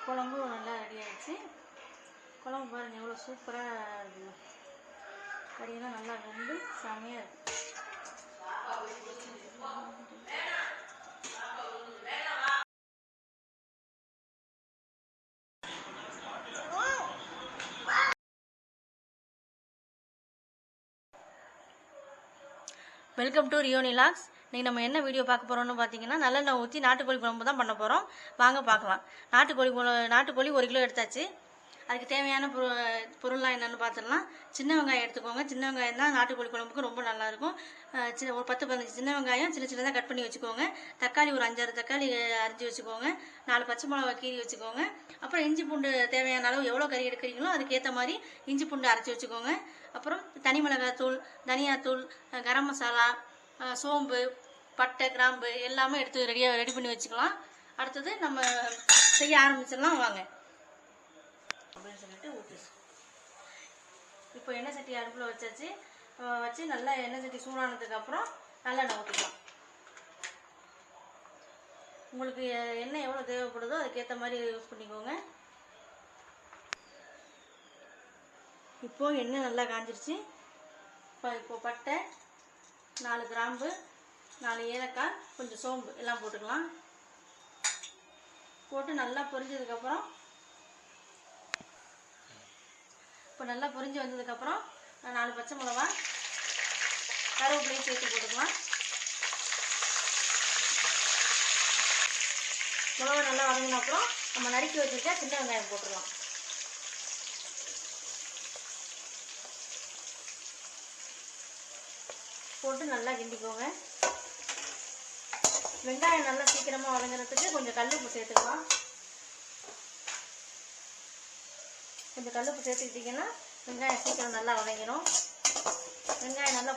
குழம்பு நல்லா ரெடி ஆகிடுச்சு. குழம்பு பாருங்கள் எவ்வளோ சூப்பராக இருக்குது. கறியெல்லாம் நல்லா வெந்து செமையாக இருக்குது. வெல்கம் டு ரியோனி லாக்ஸ். இன்றைக்கி நம்ம என்ன வீடியோ பார்க்க போகிறோம்னு பார்த்தீங்கன்னா, நல்லெண்ணெய் ஊற்றி நாட்டுக்கோழி குழம்பு தான் பண்ண போகிறோம். வாங்க பார்க்கலாம். நாட்டுக்கோழி 1 கிலோ எடுத்தாச்சு. அதுக்கு தேவையான பொருள்லாம் என்னென்னு பார்த்துடலாம். சின்ன வெங்காயம் எடுத்துக்கோங்க. சின்ன வெங்காயம் தான் நாட்டுக்கோழி குழம்புக்கு ரொம்ப நல்லாயிருக்கும். ஒரு 10-15 சின்ன வெங்காயம் சின்ன சின்னதாக கட் பண்ணி வச்சுக்கோங்க. தக்காளி ஒரு 5-6 தக்காளி அரிஞ்சு வச்சுக்கோங்க. 4 பச்சை மிளகா கீறி வச்சுக்கோங்க. அப்புறம் இஞ்சி பூண்டு தேவையான அளவு எவ்வளோ கறி எடுக்கிறீங்களோ அதுக்கேற்ற மாதிரி இஞ்சி பூண்டு அரைச்சி வச்சுக்கோங்க. அப்புறம் தனி மிளகாத்தூள், தனியாத்தூள், கரம் மசாலா, சோம்பு, பட்டை, கிராம்பு எல்லாமே எடுத்து ரெடி பண்ணி வச்சுக்கலாம். அடுத்தது நம்ம செய்ய ஆரம்பிச்சிடலாம் வாங்க அப்படின்னு சொல்லிட்டு ஊற்றி. இப்போ எண்ணெய் சட்டி அடுப்பில் வச்சு நல்லா எண்ணெய் சட்டி சூடானதுக்கு அப்புறம் நல்லெண்ணெய் ஊற்றிக்கலாம். உங்களுக்கு எண்ணெய் எவ்வளோ தேவைப்படுதோ அதுக்கேற்ற மாதிரி யூஸ் பண்ணிக்கோங்க. இப்போ எண்ணெய் நல்லா காஞ்சிருச்சு. இப்போ பட்டை, 4 கிராம்பு, 4 ஏலக்காய், கொஞ்சம் சோம்பு எல்லாம் போட்டுக்கலாம். போட்டு நல்லா பொரிஞ்சதுக்கப்புறம் இப்போ நல்லா பொரிஞ்சு வந்ததுக்கப்புறம் 4 பச்சை மிளகா, கருவேப்பிலையும் சேர்த்து போட்டுக்கலாம். மிளகா நல்லா வதங்கின அப்புறம் நம்ம நறுக்கி வச்சுருக்க சின்ன வெங்காயம் போட்டுடலாம். போட்டு நல்லா கிண்டிக்கோங்க. வெங்காயம் நல்லா சீக்கிரமாக வதங்குறதுக்கு கொஞ்சம் கல்லுப்பு சேர்த்துக்கலாம். கொஞ்சம் கல்லுப்பு சேர்த்துக்கிட்டிங்கன்னா வெங்காயம் சீக்கிரம் நல்லா வதங்கிடும். வெங்காயம் நல்லா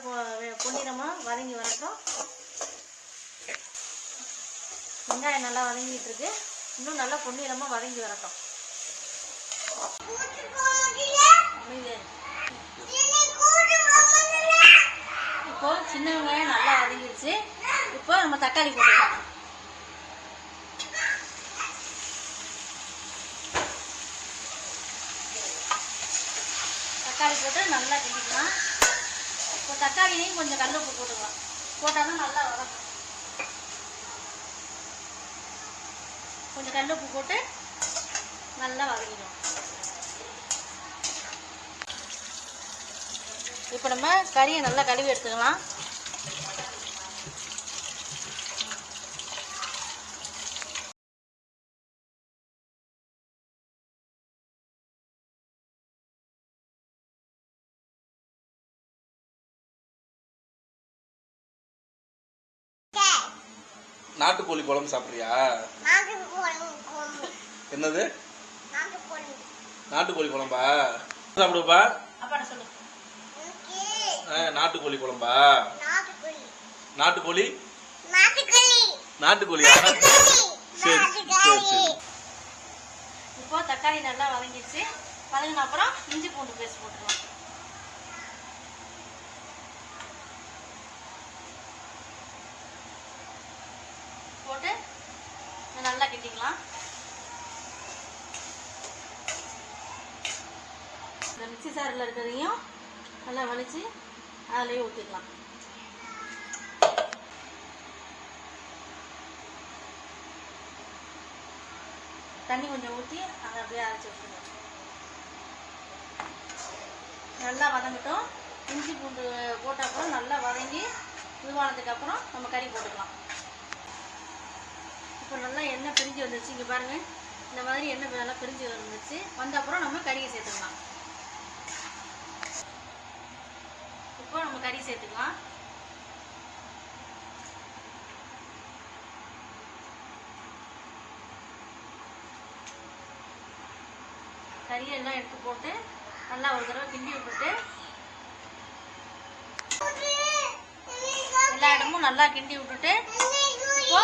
பொன்னிறமாக வதங்கி வரட்டும். வெங்காயம் நல்லா வதங்கிட்டு இருக்கு. இன்னும் நல்லா பொன்னிறமாக வதங்கி வரட்டும். இப்போ சின்ன வெங்காயம் நல்லா வதங்கிடுச்சு. இப்போ நம்ம தக்காளி போட்டுக்கலாம். தக்காளி போட்டு நல்லா கிண்டிக்கலாம். இப்போ தக்காளிலையும் கொஞ்சம் கல்லுப்பு போட்டுக்கலாம். போட்டாலும் நல்லா வதக்கும். கொஞ்சம் கல்லுப்பு போட்டு நல்லா வதக்கிடும். இப்போ நம்ம கறியை நல்லா கழுவி எடுத்துக்கலாம். நாட்டுக்கோழி குழம்பு சாப்பிட்றியா? என்னது நாட்டுக்கோழி குழம்பா சாப்பிடுப்பா? நாட்டுக்கோழி குழம்பா? நாட்டுக்கோழியா? சரி சரி சரி. இப்போ தக்காளி நல்லா வதங்கிடுச்சு. வதங்கின அப்புறம் இஞ்சி பூண்டு பேஸ்ட் போட்டுக்கலாம். போட்டு நல்லா கிண்டிக்கலாம். இந்த மிக்சி சாரில் இருக்கிறதையும் நல்லா வலிச்சு அதிலேயே ஊற்றிக்கலாம். தண்ணி கொஞ்சம் ஊற்றி அதை அப்படியே அரைச்சி வச்சுக்கணும். நல்லா வதங்கட்டும். இஞ்சி பூண்டு போட்ட அப்புறம் நல்லா வதங்கி இதுவானதுக்கு அப்புறம் நம்ம கறி போட்டுக்கலாம். இப்போ நல்லா எண்ணெய் பிரிஞ்சு வந்துருச்சு. இங்கே பாருங்கள், இந்த மாதிரி எண்ணெய் நல்லா பிரிஞ்சு வந்துருச்சு. வந்த அப்புறம் நம்ம கறியை சேர்த்துக்கலாம். இப்போ நம்ம கறி சேர்த்துக்கலாம். கறியெல்லாம் எடுத்து போட்டு நல்லா ஒரு தடவை கிண்டி விட்டுட்டு எல்லா இடமும் நல்லா கிண்டி விட்டுட்டு இப்போ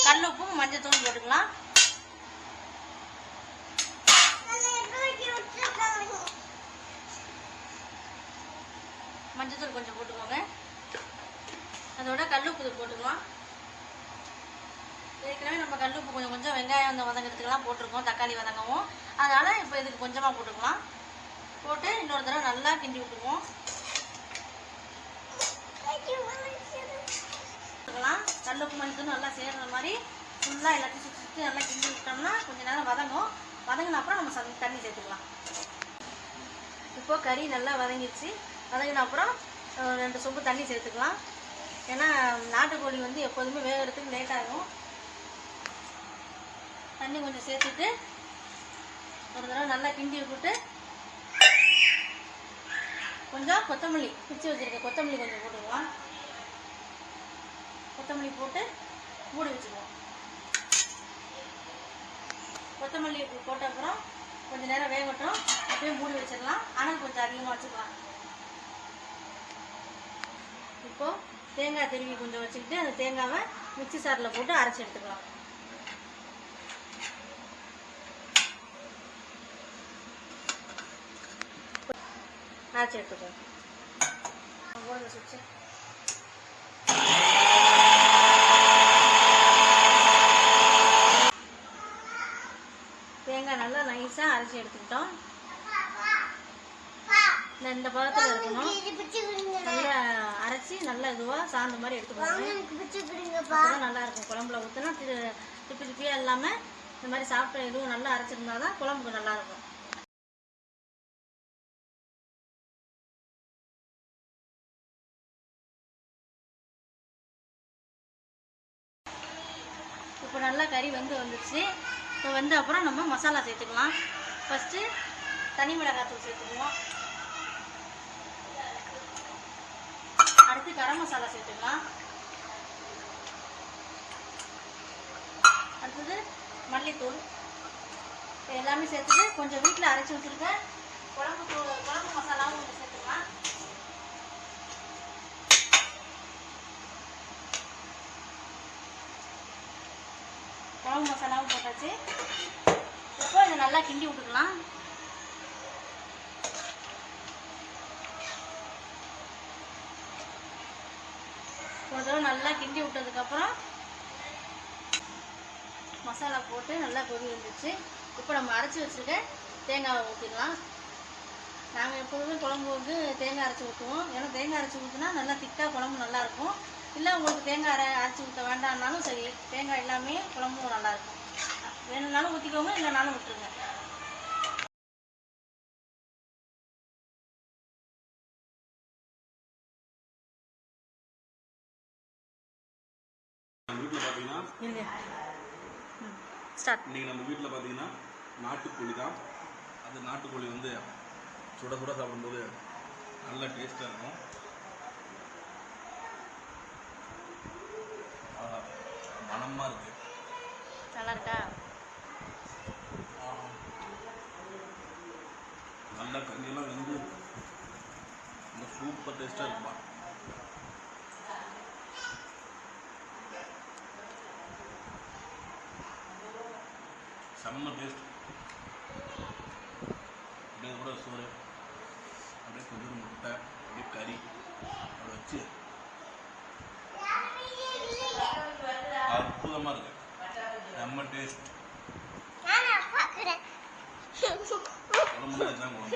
கல்லுப்பும் மஞ்சத்தூள் போட்டுக்கலாம். மஞ்சத்தூள் கொஞ்சம் போட்டுக்கோங்க. அதோட கல்லுப்பு போட்டுக்கலாம். ஏற்கனவே நம்ம கல் உப்பு கொஞ்சம் கொஞ்சம் வெங்காயம் அந்த வதங்கிறதுக்கெல்லாம் போட்டிருக்கோம், தக்காளி வதங்கவும். அதனால் இப்போ இதுக்கு கொஞ்சமாக போட்டுக்கலாம். போட்டு இன்னொரு தடவை நல்லா கிண்டி விட்டுக்குவோம். கல் உப்பு மஞ்சள் நல்லா சேர்ற மாதிரி ஃபுல்லாக எல்லாத்தையும் சுற்றி சுற்றி நல்லா கிண்டி விட்டோம்னா கொஞ்சம் நேரம் வதங்கும். வதங்கின அப்புறம் நம்ம தண்ணி சேர்த்துக்கலாம். இப்போது கறி நல்லா வதங்கிடுச்சு. வதங்கின அப்புறம் 2 சொம்பு தண்ணி சேர்த்துக்கலாம். ஏன்னா நாட்டுக்கோழி வந்து எப்போதுமே வேகிறதுக்கு லேட் ஆகும். தண்ணி கொஞ்சம் சேர்த்துட்டு ஒரு தடவை நல்லா கிண்டி விட்டுட்டு கொஞ்சம் கொத்தமல்லி பிச்சு வச்சுருக்க கொத்தமல்லி கொஞ்சம் போட்டுக்கலாம். கொத்தமல்லி போட்டு மூடி வச்சுக்குவோம். கொத்தமல்லி போட்ட அப்புறம் கொஞ்சம் நேரம் வேகட்டும். அப்படியே மூடி வச்சிடலாம். ஆனால் கொஞ்சம் அதிகமாக வச்சுக்கலாம். இப்போது தேங்காய் திருவி கொஞ்சம் வச்சுக்கிட்டு அந்த தேங்காவை மிக்ஸி சாரில் போட்டு அரைச்சி எடுத்துக்கலாம். அரைச்சி எடுத்துக்கலாம். தேங்காய் நல்லா நைஸாக அரைச்சி எடுத்துக்கிட்டோம். இந்த பதத்தில் இருக்கணும். நல்லா அரைச்சி நல்லா இதுவாக சாந்த மாதிரி எடுத்துக்கோங்க. அப்போதான் நல்லா இருக்கும். குழம்புல ஊற்றினா திப்பி திப்பியாக இல்லாமல் இந்த மாதிரி சாப்பிட்ட இதுவும் நல்லா அரைச்சிருந்தா தான் குழம்புக்கு நல்லாயிருக்கும். இப்போ நல்லா கறி வந்துடுச்சு. இப்போ அப்புறம் நம்ம மசாலா சேர்த்துக்கலாம். ஃபஸ்ட்டு தனி மிளகாத்தூள் சேர்த்துக்குவோம். அடுத்து கரம் மசாலா சேர்த்துக்கலாம். அடுத்தது மல்லித்தூள். எல்லாமே சேர்த்துட்டு கொஞ்சம் வீட்டில் அரைச்சி வச்சுருக்க குழம்பு மசாலாவும் கொஞ்சம் சேர்த்துக்கலாம். குழம்பு மசாலாவும் போட்டாச்சு. இப்போ இதை நல்லா கிண்டி விட்டுக்கலாம். ஒரு தடவை நல்லா கிண்டி விட்டதுக்கப்புறம் மசாலா போட்டு நல்லா கொதி வந்துச்சு. இப்போ நம்ம அரைச்சி வச்சுருக்க தேங்காவை ஊற்றிக்கலாம். நாங்கள் எப்போதுமே குழம்பு தேங்காய் அரைச்சி ஊற்றுவோம். ஏன்னா தேங்காய் அரைச்சி ஊற்றினா நல்லா திக்காக குழம்பு நல்லாயிருக்கும். இல்லை உங்களுக்கு தேங்காய் அரைச்சி ஊற்ற வேண்டாம்னாலும் சரி, தேங்காய் எல்லாமே குழம்பும் நல்லாயிருக்கும். வேணும்னாலும் ஊற்றிக்கோங்க, இல்லைனாலும் விட்டுருங்க. வீட்டில் பார்த்தீங்கன்னா இன்னைக்கு நம்ம வீட்டில் பார்த்தீங்கன்னா நாட்டுக்கோழி தான். அது நாட்டுக்கோழி சுட சுட சாப்பிடும்போது நல்ல டேஸ்ட்டாக இருக்கும். மனமாக இருக்கு. நல்லா இருக்கா? நல்லா கறியெல்லாம் நல்ல சூப்பர் டேஸ்ட்டாக இருக்குமா. செம்ம டேஸ்ட். அப்படியே கூட சோறு, அப்படியே கொஞ்சம் முட்டை, அப்படியே கறி அதை வச்சு அற்புதமாக இருக்கு. செம்ம டேஸ்ட். குழம்புனா இதுதான் குழம்பு.